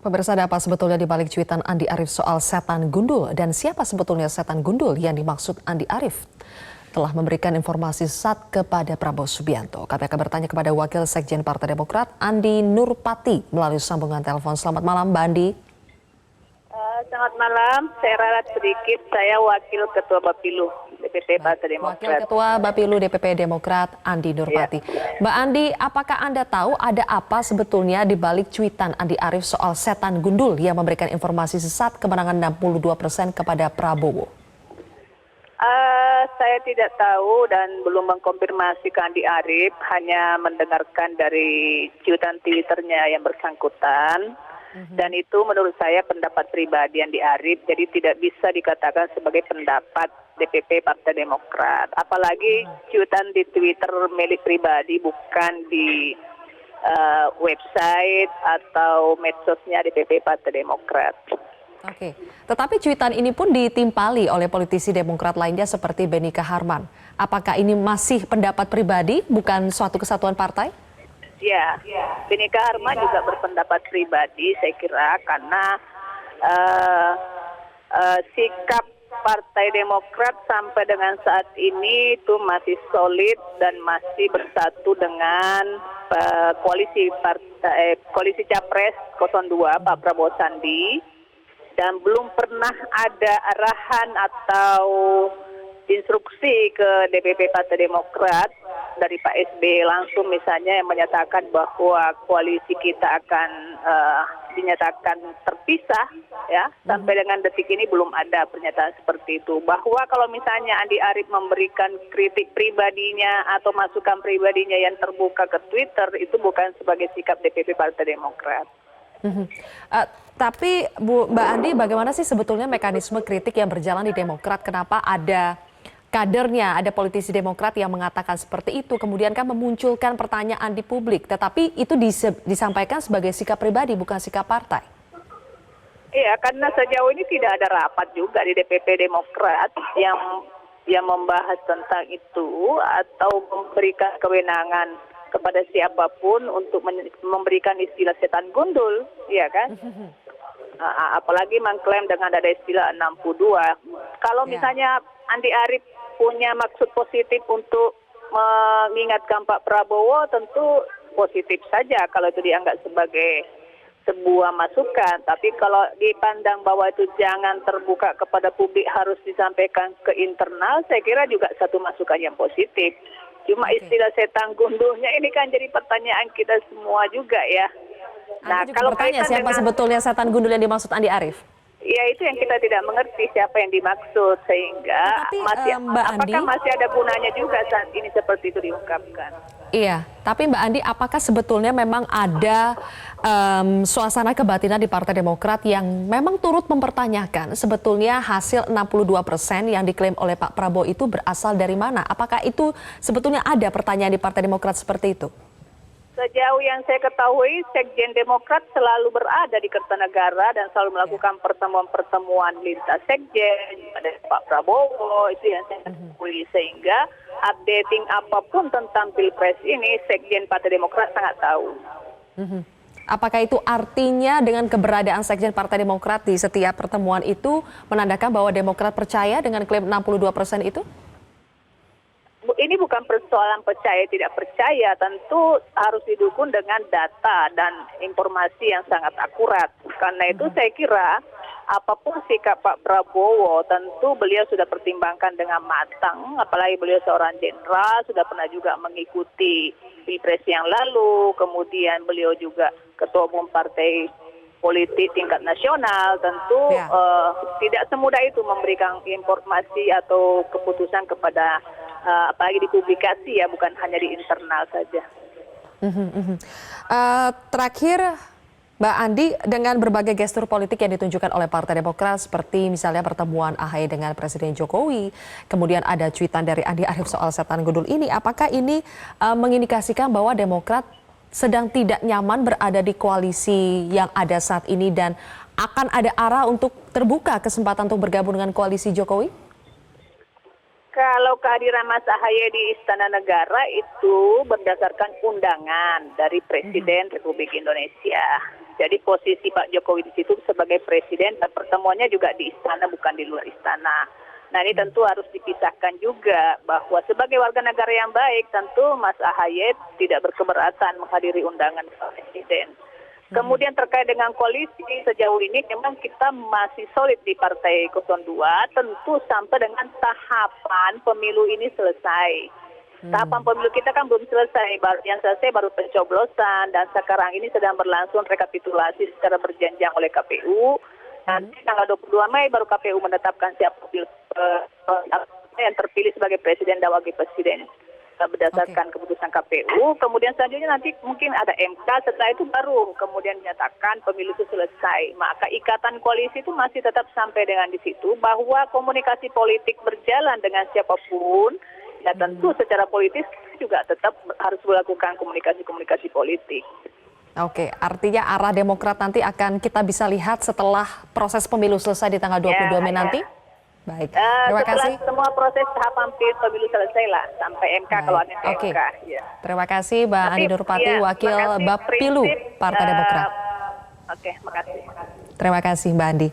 Pemirsa, ada apa sebetulnya di balik cuitan Andi Arief soal setan gundul dan siapa sebetulnya setan gundul yang dimaksud Andi Arief? Telah memberikan informasi sesat kepada Prabowo Subianto. Kami akan bertanya kepada Wakil Sekjen Partai Demokrat Andi Nurpati melalui sambungan telepon. Selamat malam, Mbak Andi. Selamat malam, saya ralat sedikit. Saya Wakil Ketua Bapilu DPP Partai Demokrat. Wakil Ketua Bapilu DPP Demokrat Andi Nurpati. Ya. Mbak Andi, apakah Anda tahu ada apa sebetulnya di balik cuitan Andi Arief soal setan gundul yang memberikan informasi sesat kemenangan 62% kepada Prabowo? Saya tidak tahu dan belum mengkonfirmasi ke Andi Arief, hanya mendengarkan dari cuitan Twitternya yang bersangkutan. Dan itu menurut saya pendapat pribadi Andi Arief, jadi tidak bisa dikatakan sebagai pendapat DPP Partai Demokrat. Apalagi cuitan di Twitter milik pribadi, bukan di website atau medsosnya DPP Partai Demokrat. Oke, tetapi cuitan ini pun ditimpali oleh politisi Demokrat lainnya seperti Benika Harman. Apakah ini masih pendapat pribadi, bukan suatu kesatuan partai? Ya, Benika Harman juga berpendapat pribadi, saya kira, karena sikap Partai Demokrat sampai dengan saat ini itu masih solid dan masih bersatu dengan koalisi Capres 02 Pak Prabowo Sandi, dan belum pernah ada arahan atau instruksi ke DPP Partai Demokrat dari Pak SBY langsung misalnya yang menyatakan bahwa koalisi kita akan dinyatakan terpisah, ya. Sampai dengan detik ini belum ada pernyataan seperti itu. Bahwa kalau misalnya Andi Arief memberikan kritik pribadinya atau masukan pribadinya yang terbuka ke Twitter, itu bukan sebagai sikap DPP Partai Demokrat. Tapi Mbak Andi, bagaimana sih sebetulnya mekanisme kritik yang berjalan di Demokrat? Kenapa ada kadernya, ada politisi Demokrat yang mengatakan seperti itu, kemudian kan memunculkan pertanyaan di publik, tetapi itu disampaikan sebagai sikap pribadi, bukan sikap partai? Iya, karena sejauh ini tidak ada rapat juga di DPP Demokrat yang membahas tentang itu atau memberikan kewenangan kepada siapapun untuk memberikan istilah setan gundul, ya kan? Apalagi mengklaim dengan ada istilah 62. Kalau misalnya Andi Arief punya maksud positif untuk mengingatkan Pak Prabowo, tentu positif saja kalau itu dianggap sebagai sebuah masukan. Tapi kalau dipandang bahwa itu jangan terbuka kepada publik, harus disampaikan ke internal, saya kira juga satu masukan yang positif. Cuma istilah setan gundulnya ini kan jadi pertanyaan kita semua juga, ya. Nah, kalau bertanya siapa sebetulnya setan gundul yang dimaksud Andi Arief? Ya, itu yang kita tidak mengerti siapa yang dimaksud, sehingga apakah masih ada gunanya juga saat ini seperti itu diungkapkan. Iya, tapi Mbak Andi, apakah sebetulnya memang ada suasana kebatinan di Partai Demokrat yang memang turut mempertanyakan sebetulnya hasil 62% yang diklaim oleh Pak Prabowo itu berasal dari mana? Apakah itu sebetulnya ada pertanyaan di Partai Demokrat seperti itu? Sejauh yang saya ketahui, Sekjen Demokrat selalu berada di Kertanegara dan selalu melakukan pertemuan-pertemuan lintas Sekjen pada Pak Prabowo, itu yang saya ketahui. Sehingga updating apapun tentang Pilpres ini, Sekjen Partai Demokrat sangat tahu. Apakah itu artinya dengan keberadaan Sekjen Partai Demokrat di setiap pertemuan itu menandakan bahwa Demokrat percaya dengan klaim 62% itu? Ini bukan persoalan percaya tidak percaya, tentu harus didukung dengan data dan informasi yang sangat akurat. Karena itu saya kira apapun sikap Pak Prabowo, tentu beliau sudah pertimbangkan dengan matang, apalagi beliau seorang jenderal, sudah pernah juga mengikuti Pilpres yang lalu, kemudian beliau juga ketua umum partai politik tingkat nasional, tentu tidak semudah itu memberikan informasi atau keputusan kepada apalagi di publikasi, ya, bukan hanya di internal saja. Terakhir, Mbak Andi, dengan berbagai gestur politik yang ditunjukkan oleh Partai Demokrat seperti misalnya pertemuan AHY dengan Presiden Jokowi, kemudian ada cuitan dari Andi Arief soal setan gundul ini, apakah ini mengindikasikan bahwa Demokrat sedang tidak nyaman berada di koalisi yang ada saat ini dan akan ada arah untuk terbuka kesempatan untuk bergabung dengan koalisi Jokowi? Kalau kehadiran Mas AHY di Istana Negara itu berdasarkan undangan dari Presiden Republik Indonesia. Jadi posisi Pak Jokowi di situ sebagai presiden dan pertemuannya juga di istana bukan di luar istana. Nah ini tentu harus dipisahkan juga bahwa sebagai warga negara yang baik tentu Mas AHY tidak berkeberatan menghadiri undangan presiden. Kemudian terkait dengan koalisi sejauh ini memang kita masih solid di Partai 02 tentu sampai dengan tahapan pemilu ini selesai. Tahapan pemilu kita kan belum selesai, yang selesai baru pencoblosan dan sekarang ini sedang berlangsung rekapitulasi secara berjenjang oleh KPU. Nanti tanggal 22 Mei baru KPU menetapkan siapa yang terpilih sebagai presiden dan wakil presiden berdasarkan keputusan KPU. Kemudian selanjutnya nanti mungkin ada MK, setelah itu baru kemudian dinyatakan pemilu itu selesai. Maka ikatan koalisi itu masih tetap sampai dengan di situ bahwa komunikasi politik berjalan dengan siapapun. Ya tentu secara politis juga tetap harus melakukan komunikasi politik. Oke, artinya arah Demokrat nanti akan kita bisa lihat setelah proses pemilu selesai di tanggal 22 Mei nanti? Baik, terima kasih. Setelah semua proses tahapan pemilu selesai lah, sampai MK. Baik. Kalau ada Oke. MK. Ya. Terima kasih Mbak Andi Nurpati, Wakil Bappilu Partai Demokrat. Oke, makasih. Terima kasih Mbak Andi.